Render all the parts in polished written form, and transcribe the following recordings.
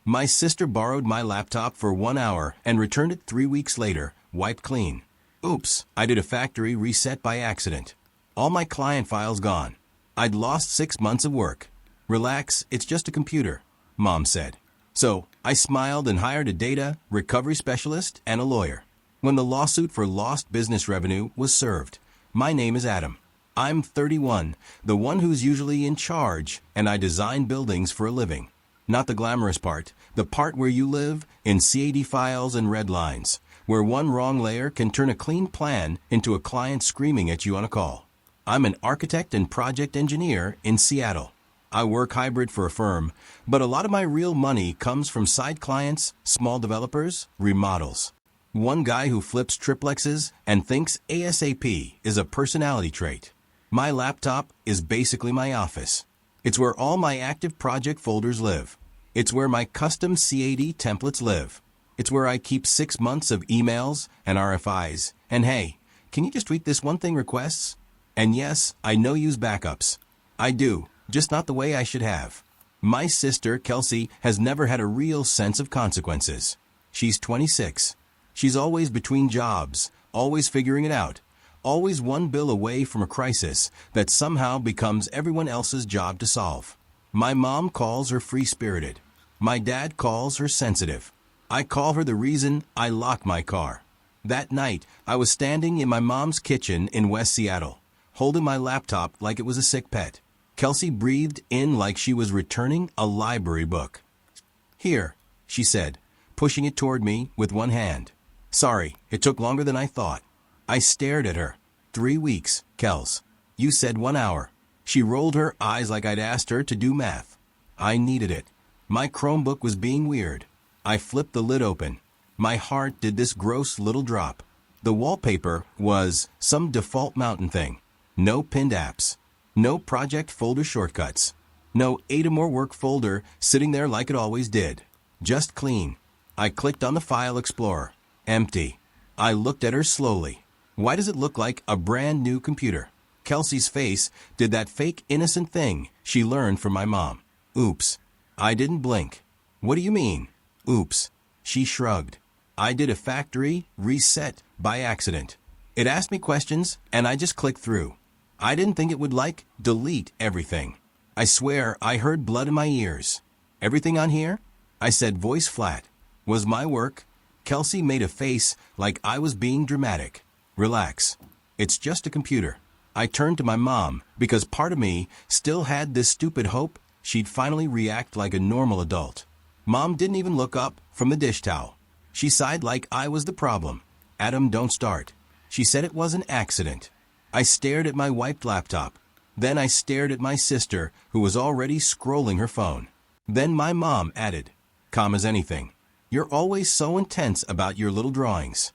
My sister borrowed my laptop for 1 hour and returned it 3 weeks later, wiped clean. Oops, I did a factory reset by accident. All my client files gone. I'd lost 6 months of work. Relax, it's just a computer, Mom said. So, I smiled and hired a data recovery specialist and a lawyer. When the lawsuit for lost business revenue was served, my name is Adam. I'm 31, the one who's usually in charge, and I design buildings for a living. Not the glamorous part, the part where you live in CAD files and red lines, where one wrong layer can turn a clean plan into a client screaming at you on a call. I'm an architect and project engineer in Seattle. I work hybrid for a firm, but a lot of my real money comes from side clients, small developers, remodels. One guy who flips triplexes and thinks ASAP is a personality trait. My laptop is basically my office. It's where all my active project folders live. It's where my custom CAD templates live. It's where I keep 6 months of emails and RFIs. And hey, can you just tweak this one thing requests? And yes, I know use backups. I do, just not the way I should have. My sister, Kelsey, has never had a real sense of consequences. She's 26. She's always between jobs, always figuring it out, always one bill away from a crisis that somehow becomes everyone else's job to solve. My mom calls her free-spirited. My dad calls her sensitive. I call her the reason I lock my car. That night, I was standing in my mom's kitchen in West Seattle, holding my laptop like it was a sick pet. Kelsey breathed in like she was returning a library book. "Here," she said, pushing it toward me with one hand. "Sorry, it took longer than I thought." I stared at her. 3 weeks, Kels. You said 1 hour. She rolled her eyes like I'd asked her to do math. I needed it. My Chromebook was being weird. I flipped the lid open. My heart did this gross little drop. The wallpaper was some default mountain thing. No pinned apps. No project folder shortcuts. No More work folder sitting there like it always did. Just clean. I clicked on the File Explorer. Empty. I looked at her slowly. Why does it look like a brand new computer? Kelsey's face did that fake innocent thing she learned from my mom. Oops. I didn't blink. What do you mean? Oops. She shrugged. I did a factory reset by accident. It asked me questions and I just clicked through. I didn't think it would delete everything. I swear I heard blood in my ears. Everything on here? I said, voice flat. Was my work? Kelsey made a face like I was being dramatic. Relax. It's just a computer. I turned to my mom because part of me still had this stupid hope she'd finally react like a normal adult. Mom didn't even look up from the dish towel. She sighed like I was the problem. Adam, don't start. She said it was an accident. I stared at my wiped laptop. Then I stared at my sister, who was already scrolling her phone. Then my mom added, calm as anything. You're always so intense about your little drawings.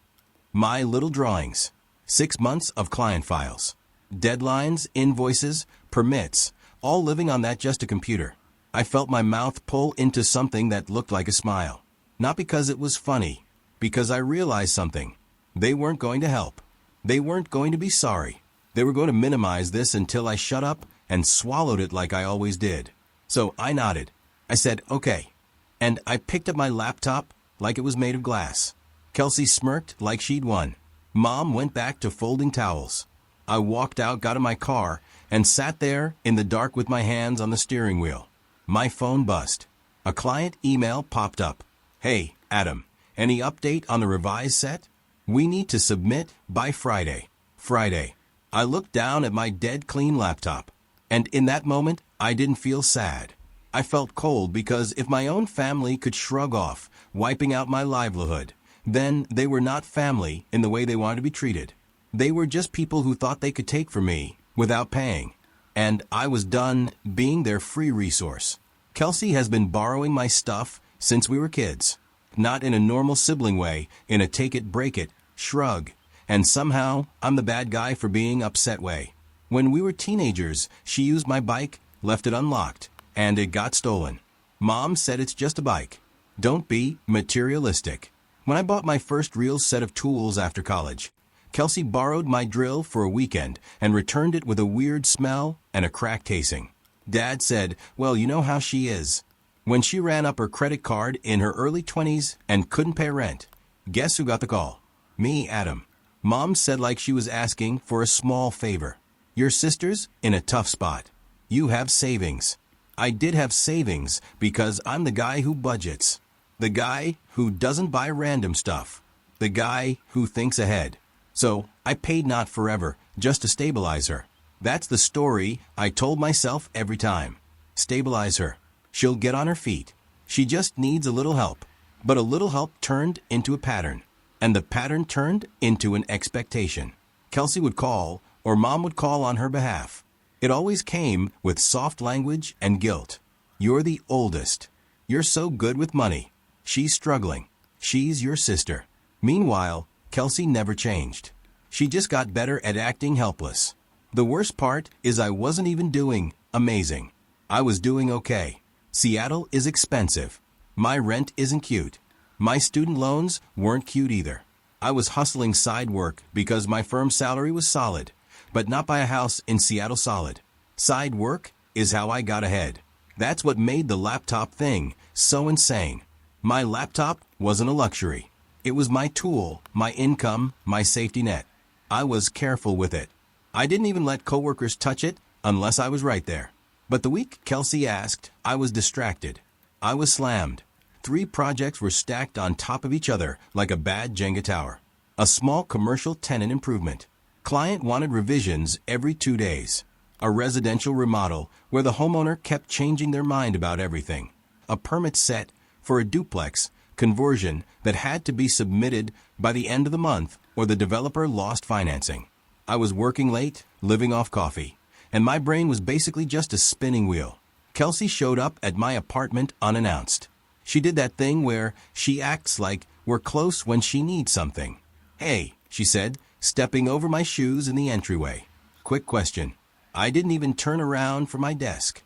My little drawings. 6 months of client files. Deadlines, invoices, permits, all living on that just a computer. I felt my mouth pull into something that looked like a smile. Not because it was funny, because I realized something. They weren't going to help. They weren't going to be sorry. They were going to minimize this until I shut up and swallowed it like I always did. So I nodded. I said, okay. And I picked up my laptop like it was made of glass. Kelsey smirked like she'd won. Mom went back to folding towels. I walked out, got in my car, and sat there in the dark with my hands on the steering wheel. My phone buzzed. A client email popped up. Hey, Adam, any update on the revised set? We need to submit by Friday. Friday. I looked down at my dead clean laptop. And in that moment, I didn't feel sad. I felt cold because if my own family could shrug off, wiping out my livelihood, then they were not family in the way they wanted to be treated. They were just people who thought they could take from me without paying. And I was done being their free resource. Kelsey has been borrowing my stuff since we were kids. Not in a normal sibling way, in a take it, break it, shrug. And somehow, I'm the bad guy for being upset way. When we were teenagers, she used my bike, left it unlocked, and it got stolen. Mom said it's just a bike. Don't be materialistic. When I bought my first real set of tools after college, Kelsey borrowed my drill for a weekend and returned it with a weird smell and a cracked casing. Dad said, well, you know how she is. When she ran up her credit card in her early 20s and couldn't pay rent, guess who got the call? Me, Adam. Mom said like she was asking for a small favor. Your sister's in a tough spot. You have savings. I did have savings because I'm the guy who budgets. The guy who doesn't buy random stuff. The guy who thinks ahead. So I paid not forever just to stabilize her. That's the story I told myself every time. Stabilize her. She'll get on her feet. She just needs a little help. But a little help turned into a pattern. And the pattern turned into an expectation. Kelsey would call, or Mom would call on her behalf. It always came with soft language and guilt. You're the oldest. You're so good with money. She's struggling. She's your sister. Meanwhile, Kelsey never changed. She just got better at acting helpless. The worst part is I wasn't even doing amazing. I was doing okay. Seattle is expensive. My rent isn't cute. My student loans weren't cute either. I was hustling side work because my firm's salary was solid, but not by a house in Seattle solid. Side work is how I got ahead. That's what made the laptop thing so insane. My laptop wasn't a luxury. It was my tool, my income, my safety net. I was careful with it. I didn't even let coworkers touch it unless I was right there. But the week Kelsey asked, I was distracted. I was slammed. 3 projects were stacked on top of each other like a bad Jenga tower. A small commercial tenant improvement. Client wanted revisions every 2 days. A residential remodel where the homeowner kept changing their mind about everything. A permit set for a duplex conversion that had to be submitted by the end of the month or the developer lost financing. I was working late, living off coffee, and my brain was basically just a spinning wheel. Kelsey showed up at my apartment unannounced. She did that thing where she acts like we're close when she needs something. Hey, she said, stepping over my shoes in the entryway. Quick question. I didn't even turn around from my desk.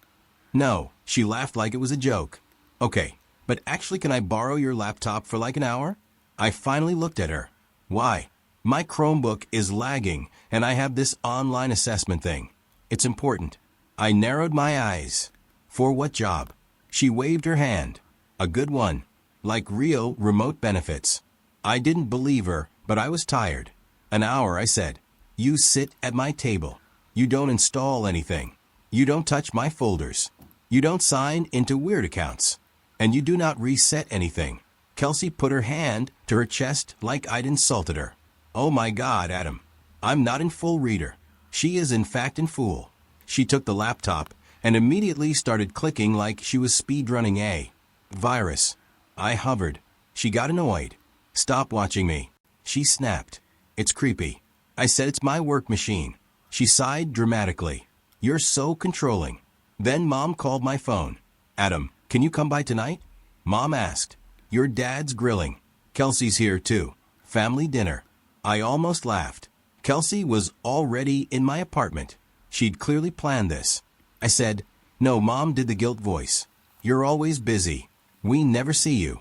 No, she laughed like it was a joke. Okay, but actually can I borrow your laptop for like an hour? I finally looked at her. Why? My Chromebook is lagging and I have this online assessment thing. It's important. I narrowed my eyes. For what job? She waved her hand. A good one. Like real remote benefits. I didn't believe her, but I was tired. An hour, I said. You sit at my table. You don't install anything. You don't touch my folders. You don't sign into weird accounts. And you do not reset anything. Kelsey put her hand to her chest like I'd insulted her. Oh my God, Adam. I'm not in full reader. She is in fact in full. She took the laptop and immediately started clicking like she was speedrunning a virus. I hovered. She got annoyed. Stop watching me. She snapped. It's creepy. I said it's my work machine. She sighed dramatically. You're so controlling. Then Mom called my phone. Adam, can you come by tonight? Mom asked. Your dad's grilling. Kelsey's here too. Family dinner. I almost laughed. Kelsey was already in my apartment. She'd clearly planned this. I said, no, Mom did the guilt voice. You're always busy. We never see you.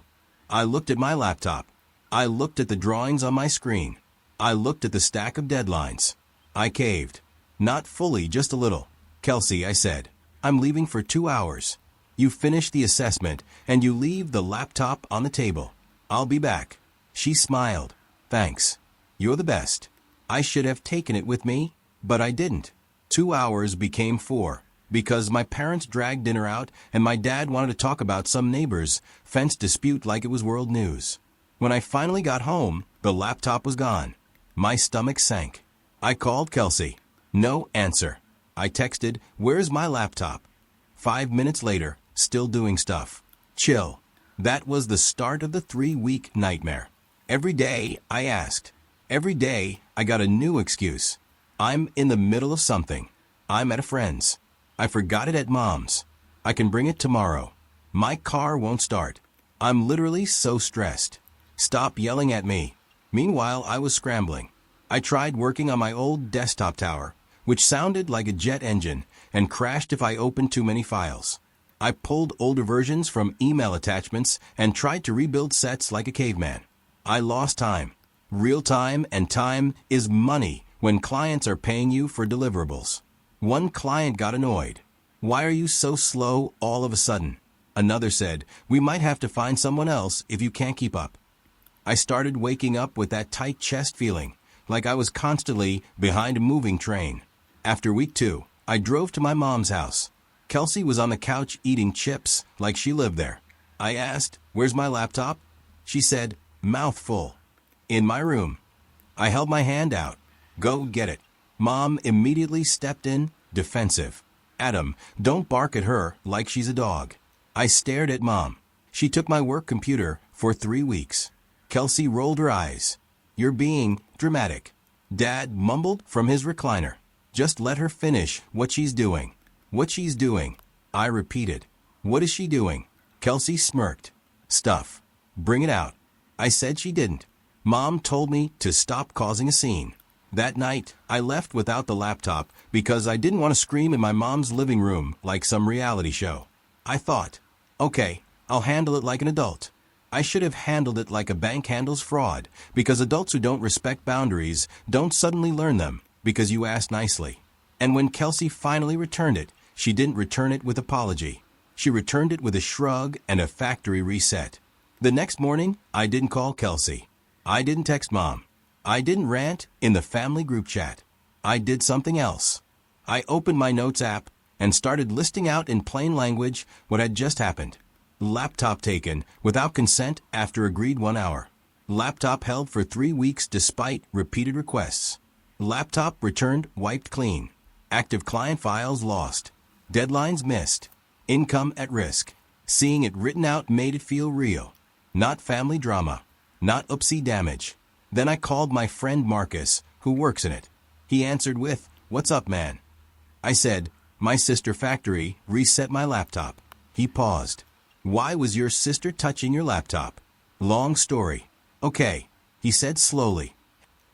I looked at my laptop. I looked at the drawings on my screen. I looked at the stack of deadlines. I caved. Not fully, just a little. Kelsey, I said, I'm leaving for 2 hours. You finish the assessment and you leave the laptop on the table. I'll be back. She smiled. Thanks. You're the best. I should have taken it with me, but I didn't. 2 hours became 4. Because my parents dragged dinner out and my dad wanted to talk about some neighbor's fence dispute like it was world news. When I finally got home, the laptop was gone. My stomach sank. I called Kelsey. No answer. I texted, where's my laptop? 5 minutes later, still doing stuff. Chill. That was the start of the 3-week nightmare. Every day, I asked. Every day, I got a new excuse. I'm in the middle of something. I'm at a friend's. I forgot it at Mom's. I can bring it tomorrow. My car won't start. I'm literally so stressed. Stop yelling at me. Meanwhile, I was scrambling. I tried working on my old desktop tower, which sounded like a jet engine and crashed if I opened too many files. I pulled older versions from email attachments and tried to rebuild sets like a caveman. I lost time. Real time and time is money when clients are paying you for deliverables. One client got annoyed. Why are you so slow all of a sudden? Another said, we might have to find someone else if you can't keep up. I started waking up with that tight chest feeling, like I was constantly behind a moving train. After week 2, I drove to my mom's house. Kelsey was on the couch eating chips like she lived there. I asked, where's my laptop? She said, mouth full. In my room. I held my hand out. Go get it. Mom immediately stepped in, defensive. Adam, don't bark at her like she's a dog. I stared at Mom. She took my work computer for 3 weeks. Kelsey rolled her eyes. You're being dramatic. Dad mumbled from his recliner. Just let her finish what she's doing. What she's doing. I repeated. What is she doing? Kelsey smirked. Stuff. Bring it out. I said she didn't. Mom told me to stop causing a scene. That night, I left without the laptop because I didn't want to scream in my mom's living room like some reality show. I thought, okay, I'll handle it like an adult. I should have handled it like a bank handles fraud, because adults who don't respect boundaries don't suddenly learn them because you asked nicely. And when Kelsey finally returned it, she didn't return it with apology. She returned it with a shrug and a factory reset. The next morning, I didn't call Kelsey. I didn't text Mom. I didn't rant in the family group chat. I did something else. I opened my notes app and started listing out in plain language what had just happened. Laptop taken without consent after agreed 1 hour. Laptop held for 3 weeks despite repeated requests. Laptop returned wiped clean. Active client files lost. Deadlines missed. Income at risk. Seeing it written out made it feel real. Not family drama. Not oopsie damage. Then I called my friend Marcus, who works in it. He answered with, "What's up, man?" I said, "My sister factory reset my laptop." He paused. "Why was your sister touching your laptop?" "Long story." "Okay," he said slowly.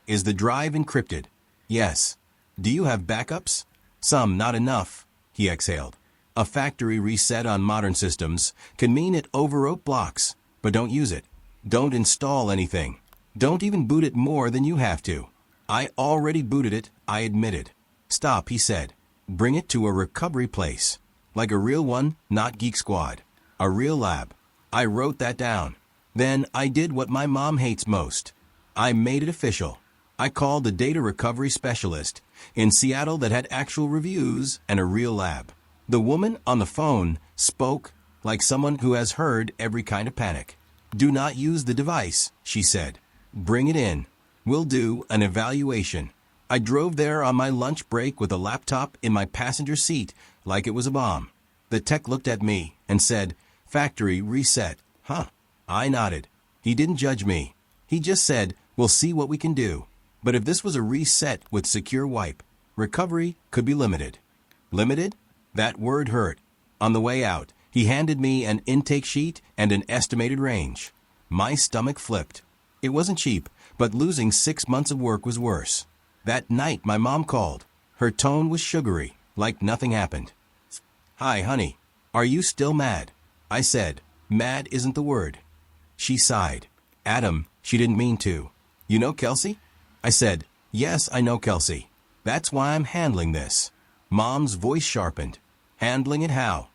"Is the drive encrypted?" "Yes." "Do you have backups?" "Some, not enough," he exhaled. A factory reset on modern systems can mean it overwrote blocks, but don't use it. Don't install anything. Don't even boot it more than you have to. I already booted it, I admitted. "Stop," he said. "Bring it to a recovery place. Like a real one, not Geek Squad. A real lab." I wrote that down. Then I did what my mom hates most. I made it official. I called a data recovery specialist in Seattle that had actual reviews and a real lab. The woman on the phone spoke like someone who has heard every kind of panic. "Do not use the device," she said. "Bring it in. We'll do an evaluation." I drove there on my lunch break with a laptop in my passenger seat like it was a bomb. The tech looked at me and said, "Factory reset." Huh. I nodded. He didn't judge me. He just said, "We'll see what we can do." But if this was a reset with secure wipe, recovery could be limited. Limited? That word hurt. On the way out, he handed me an intake sheet and an estimated range. My stomach flipped. It wasn't cheap, but losing 6 months of work was worse. That night my mom called. Her tone was sugary, like nothing happened. "Hi, honey. Are you still mad?" I said, "Mad isn't the word." She sighed. "Adam, she didn't mean to. You know Kelsey?" I said, "Yes, I know Kelsey. That's why I'm handling this." Mom's voice sharpened. "Handling it how?"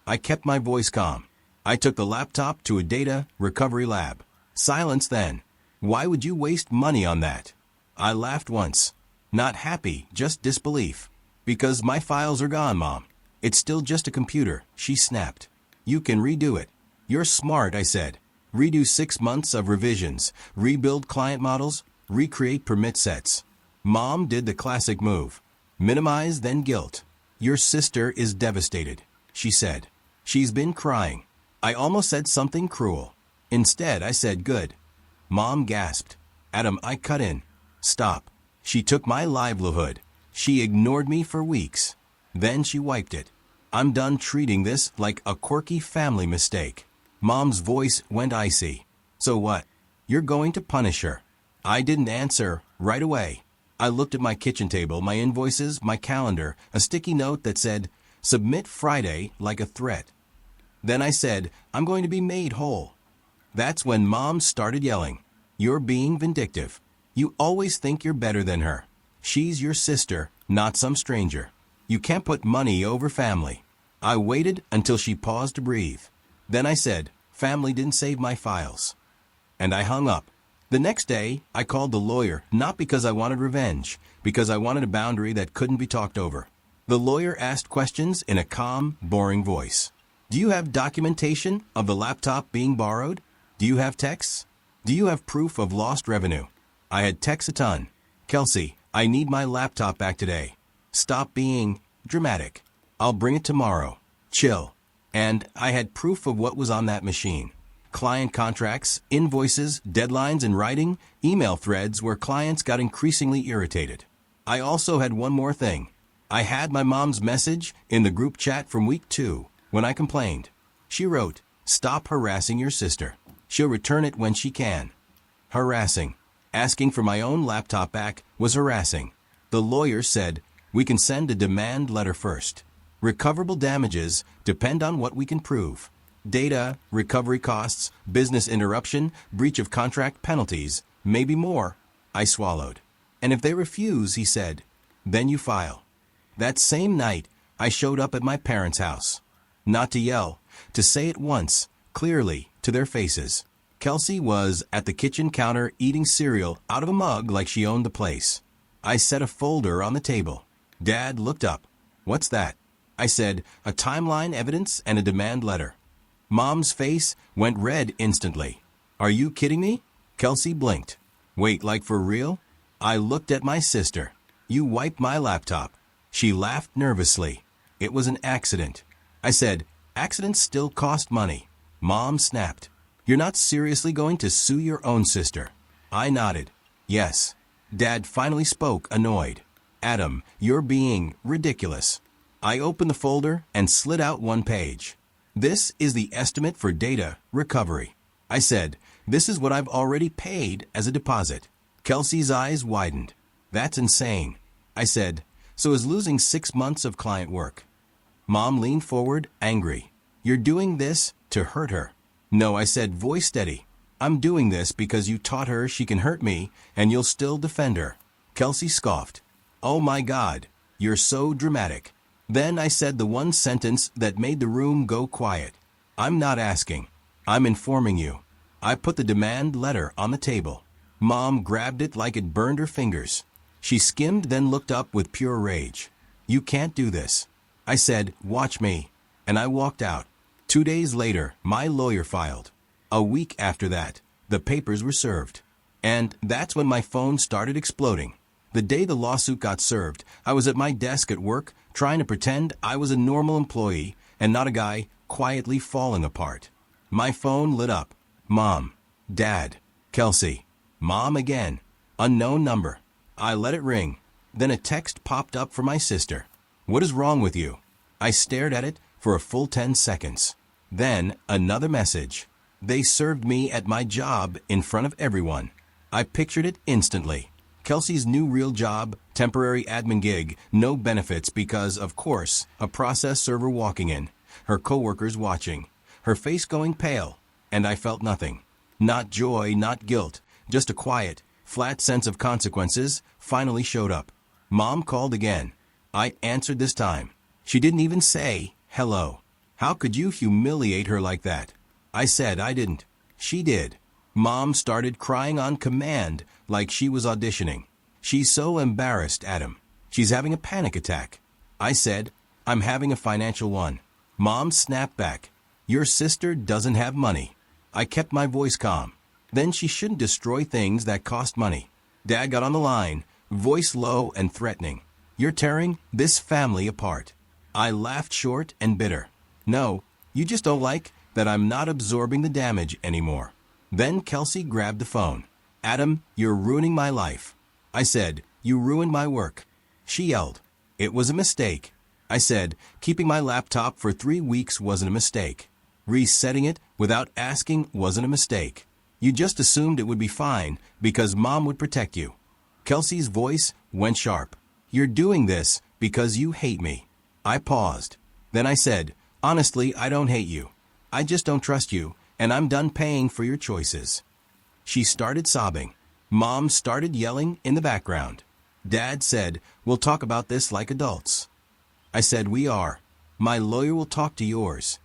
I kept my voice calm. I took the laptop to a data recovery lab. Silence then. "Why would you waste money on that?" I laughed once. Not happy, just disbelief. "Because my files are gone, Mom. It's still just a computer," she snapped. "You can redo it." "You're smart," I said. "Redo 6 months of revisions, rebuild client models, recreate permit sets." Mom did the classic move. Minimize, then guilt. "Your sister is devastated," she said. "She's been crying." I almost said something cruel. Instead, I said, "Good." Mom gasped. "Adam," I cut in. "Stop." She took my livelihood. She ignored me for weeks. Then she wiped it. "I'm done treating this like a quirky family mistake." Mom's voice went icy. "So what? You're going to punish her?" I didn't answer right away. I looked at my kitchen table, my invoices, my calendar, a sticky note that said, "Submit Friday," like a threat. Then I said, "I'm going to be made whole." That's when Mom started yelling. "You're being vindictive. You always think you're better than her. She's your sister, not some stranger. You can't put money over family." I waited until she paused to breathe. Then I said, family didn't save my files. And I hung up. The next day, I called the lawyer, not because I wanted revenge, because I wanted a boundary that couldn't be talked over. The lawyer asked questions in a calm, boring voice. Do you have documentation of the laptop being borrowed? Do you have texts? Do you have proof of lost revenue? I had texts a ton. Kelsey, I need my laptop back today. Stop being dramatic. I'll bring it tomorrow. Chill. And I had proof of what was on that machine. Client contracts, invoices, deadlines in writing, email threads where clients got increasingly irritated. I also had one more thing. I had my mom's message in the group chat from week 2 when I complained. She wrote, "Stop harassing your sister. She'll return it when she can." Harassing. Asking for my own laptop back was harassing. The lawyer said, "We can send a demand letter first. Recoverable damages depend on what we can prove. Data, recovery costs, business interruption, breach of contract penalties, maybe more." I swallowed. "And if they refuse," he said, "then you file." That same night, I showed up at my parents' house. Not to yell, to say it once, clearly, to their faces. Kelsey was at the kitchen counter eating cereal out of a mug like she owned the place. I set a folder on the table. Dad looked up. "What's that?" I said, "A timeline, evidence, and a demand letter." Mom's face went red instantly. "Are you kidding me?" Kelsey blinked. "Wait, like for real?" I looked at my sister. "You wiped my laptop." She laughed nervously. "It was an accident." I said, "Accidents still cost money." Mom snapped. "You're not seriously going to sue your own sister?" I nodded. "Yes." Dad finally spoke, annoyed. "Adam, you're being ridiculous." I opened the folder and slid out one page. "This is the estimate for data recovery." I said, "This is what I've already paid as a deposit." Kelsey's eyes widened. "That's insane." I said, "So is losing 6 months of client work." Mom leaned forward, angry. "You're doing this to hurt her." "No," I said, voice steady. "I'm doing this because you taught her she can hurt me and you'll still defend her." Kelsey scoffed. "Oh my God, you're so dramatic." Then I said the one sentence that made the room go quiet. "I'm not asking. I'm informing you." I put the demand letter on the table. Mom grabbed it like it burned her fingers. She skimmed, then looked up with pure rage. "You can't do this." I said, "Watch me." And I walked out. 2 days later, my lawyer filed. A week after that, the papers were served. And that's when my phone started exploding. The day the lawsuit got served, I was at my desk at work, trying to pretend I was a normal employee and not a guy quietly falling apart. My phone lit up. Mom. Dad. Kelsey. Mom again. Unknown number. I let it ring. Then a text popped up from my sister. "What is wrong with you?" I stared at it for a full 10 seconds. Then another message. "They served me at my job in front of everyone." I pictured it instantly. Kelsey's new real job, temporary admin gig, no benefits because, of course, a process server walking in, her coworkers watching, her face going pale, and I felt nothing. Not joy, not guilt, just a quiet, flat sense of consequences finally showed up. Mom called again. I answered this time. She didn't even say hello. How could you humiliate her like that? I said I didn't. She did. Mom started crying on command like she was auditioning. "She's so embarrassed, Adam. She's having a panic attack." I said, "I'm having a financial one." Mom snapped back. "Your sister doesn't have money." I kept my voice calm. Then she shouldn't destroy things that cost money. Dad got on the line, voice low and threatening. "You're tearing this family apart." I laughed short and bitter. "No, you just don't like that I'm not absorbing the damage anymore." Then Kelsey grabbed the phone. "Adam, you're ruining my life." I said, "You ruined my work." She yelled. "It was a mistake." I said, "Keeping my laptop for 3 weeks wasn't a mistake. Resetting it without asking wasn't a mistake. You just assumed it would be fine because Mom would protect you." Kelsey's voice went sharp. "You're doing this because you hate me." I paused. Then I said, "Honestly, I don't hate you. I just don't trust you, and I'm done paying for your choices." She started sobbing. Mom started yelling in the background. Dad said, "We'll talk about this like adults." I said, "We are. My lawyer will talk to yours."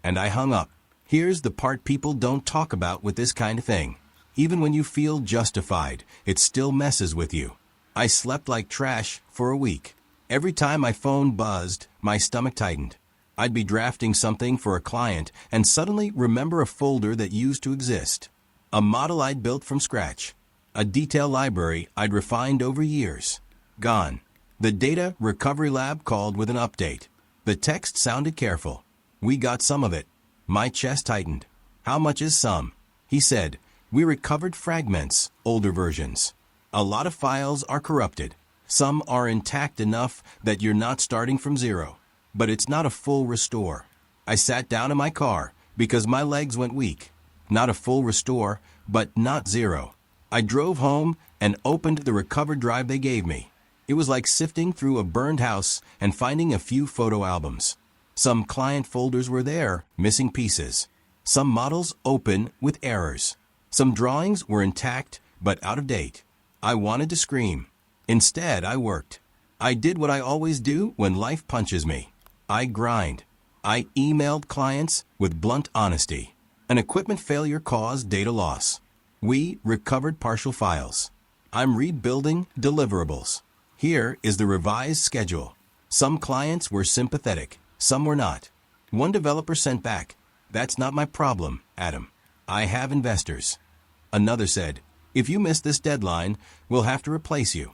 And I hung up. Here's the part people don't talk about with this kind of thing. Even when you feel justified, it still messes with you. I slept like trash for a week. Every time my phone buzzed, my stomach tightened. I'd be drafting something for a client and suddenly remember a folder that used to exist. A model I'd built from scratch. A detail library I'd refined over years. Gone. The data recovery lab called with an update. The text sounded careful. We got some of it. My chest tightened. How much is some? He said, we recovered fragments, older versions. A lot of files are corrupted. Some are intact enough that you're not starting from zero. But it's not a full restore. I sat down in my car because my legs went weak. Not a full restore, but not zero. I drove home and opened the recovered drive they gave me. It was like sifting through a burned house and finding a few photo albums. Some client folders were there, missing pieces. Some models open with errors. Some drawings were intact, but out of date. I wanted to scream. Instead, I worked. I did what I always do when life punches me. I grind. I emailed clients with blunt honesty. An equipment failure caused data loss. We recovered partial files. I'm rebuilding deliverables. Here is the revised schedule. Some clients were sympathetic. Some were not. One developer sent back, "That's not my problem, Adam. I have investors." Another said, "If you miss this deadline, we'll have to replace you."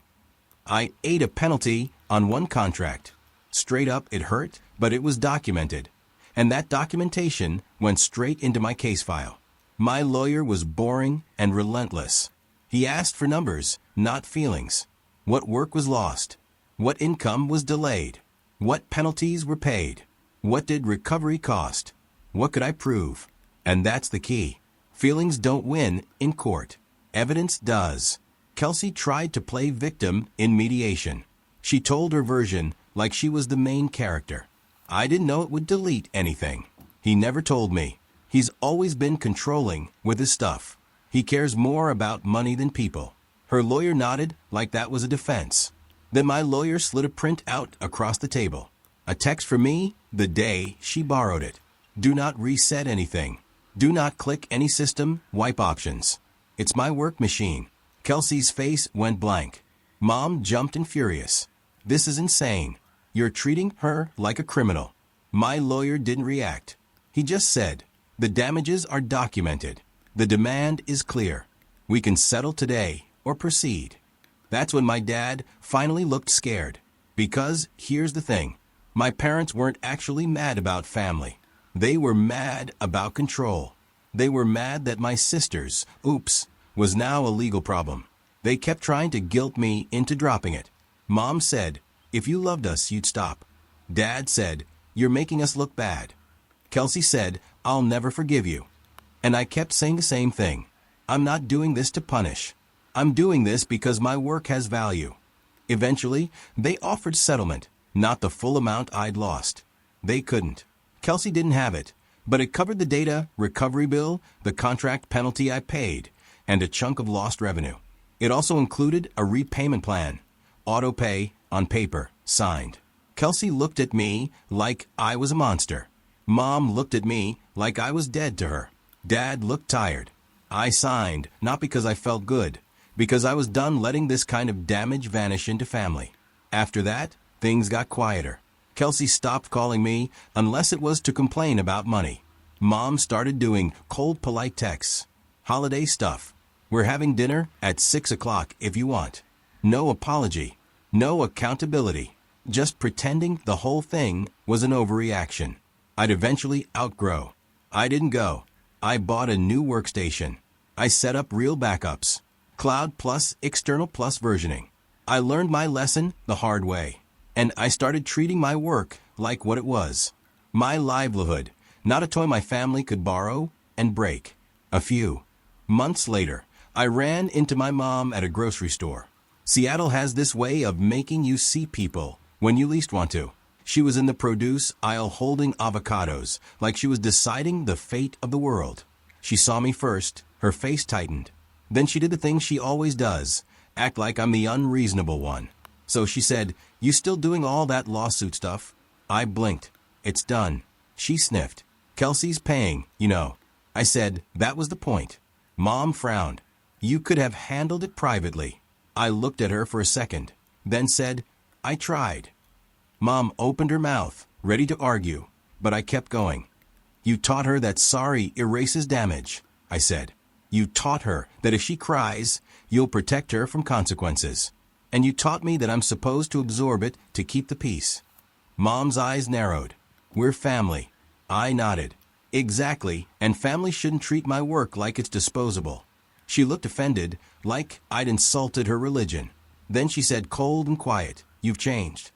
I ate a penalty on one contract. Straight up, it hurt, but it was documented. And that documentation went straight into my case file. My lawyer was boring and relentless. He asked for numbers, not feelings. What work was lost? What income was delayed? What penalties were paid? What did recovery cost? What could I prove? And that's the key. Feelings don't win in court. Evidence does. Kelsey tried to play victim in mediation. She told her version like she was the main character. I didn't know it would delete anything. He never told me. He's always been controlling with his stuff. He cares more about money than people. Her lawyer nodded like that was a defense. Then my lawyer slid a print out across the table. A text for me the day she borrowed it. Do not reset anything. Do not click any system, wipe options. It's my work machine. Kelsey's face went blank. Mom jumped in furious. This is insane. You're treating her like a criminal. My lawyer didn't react. He just said, the damages are documented. The demand is clear. We can settle today or proceed. That's when my dad finally looked scared. Because here's the thing. My parents weren't actually mad about family. They were mad about control. They were mad that my sister's, was now a legal problem. They kept trying to guilt me into dropping it. Mom said, if you loved us, you'd stop. Dad said, you're making us look bad. Kelsey said, I'll never forgive you. And I kept saying the same thing. I'm not doing this to punish. I'm doing this because my work has value. Eventually, they offered settlement, not the full amount I'd lost. They couldn't. Kelsey didn't have it, but it covered the data recovery bill, the contract penalty I paid, and a chunk of lost revenue. It also included a repayment plan, auto pay on paper, signed. Kelsey looked at me like I was a monster. Mom looked at me like I was dead to her. Dad looked tired. I signed, not because I felt good, because I was done letting this kind of damage vanish into family. After that, things got quieter. Kelsey stopped calling me unless it was to complain about money. Mom started doing cold, polite texts. Holiday stuff. We're having dinner at 6 o'clock if you want. No apology. No accountability. Just pretending the whole thing was an overreaction. I'd eventually outgrow. I didn't go. I bought a new workstation. I set up real backups. Cloud plus external plus versioning. I learned my lesson the hard way. And I started treating my work like what it was. My livelihood, not a toy my family could borrow and break. A few months later, I ran into my mom at a grocery store. Seattle has this way of making you see people when you least want to. She was in the produce aisle holding avocados, like she was deciding the fate of the world. She saw me first, her face tightened. Then she did the thing she always does, act like I'm the unreasonable one. So she said, you still doing all that lawsuit stuff? I blinked. It's done. She sniffed. Kelsey's paying, you know. I said, that was the point. Mom frowned. You could have handled it privately. I looked at her for a second, then said, I tried. Mom opened her mouth, ready to argue, but I kept going. You taught her that sorry erases damage, I said. You taught her that if she cries, you'll protect her from consequences. And you taught me that I'm supposed to absorb it to keep the peace. Mom's eyes narrowed. We're family. I nodded. Exactly, and family shouldn't treat my work like it's disposable. She looked offended, like I'd insulted her religion. Then she said cold and quiet, You've changed.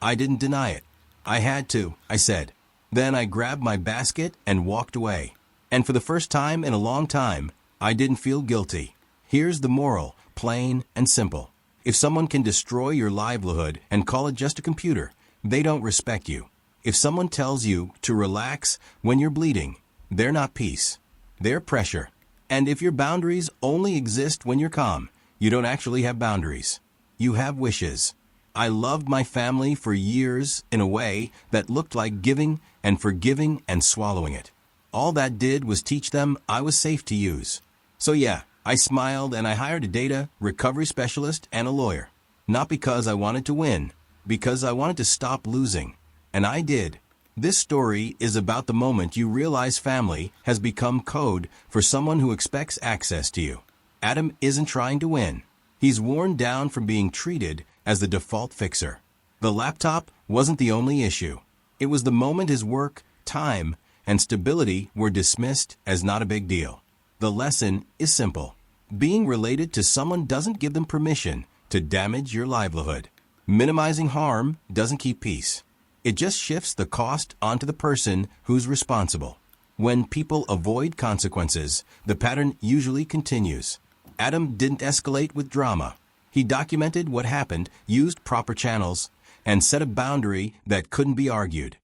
I didn't deny it. I had to, I said. Then I grabbed my basket and walked away. And for the first time in a long time, I didn't feel guilty. Here's the moral, plain and simple. If someone can destroy your livelihood and call it just a computer, they don't respect you. If someone tells you to relax when you're bleeding, they're not peace. They're pressure. And if your boundaries only exist when you're calm, you don't actually have boundaries. You have wishes. I loved my family for years in a way that looked like giving and forgiving and swallowing it. All that did was teach them I was safe to use. So yeah, I smiled and I hired a data recovery specialist and a lawyer. Not because I wanted to win, because I wanted to stop losing. And I did. This story is about the moment you realize family has become code for someone who expects access to you. Adam isn't trying to win. He's worn down from being treated as the default fixer. The laptop wasn't the only issue. It was the moment his work, time, and stability were dismissed as not a big deal. The lesson is simple. Being related to someone doesn't give them permission to damage your livelihood. Minimizing harm doesn't keep peace. It just shifts the cost onto the person who's responsible. When people avoid consequences, the pattern usually continues. Adam didn't escalate with drama. He documented what happened, used proper channels, and set a boundary that couldn't be argued.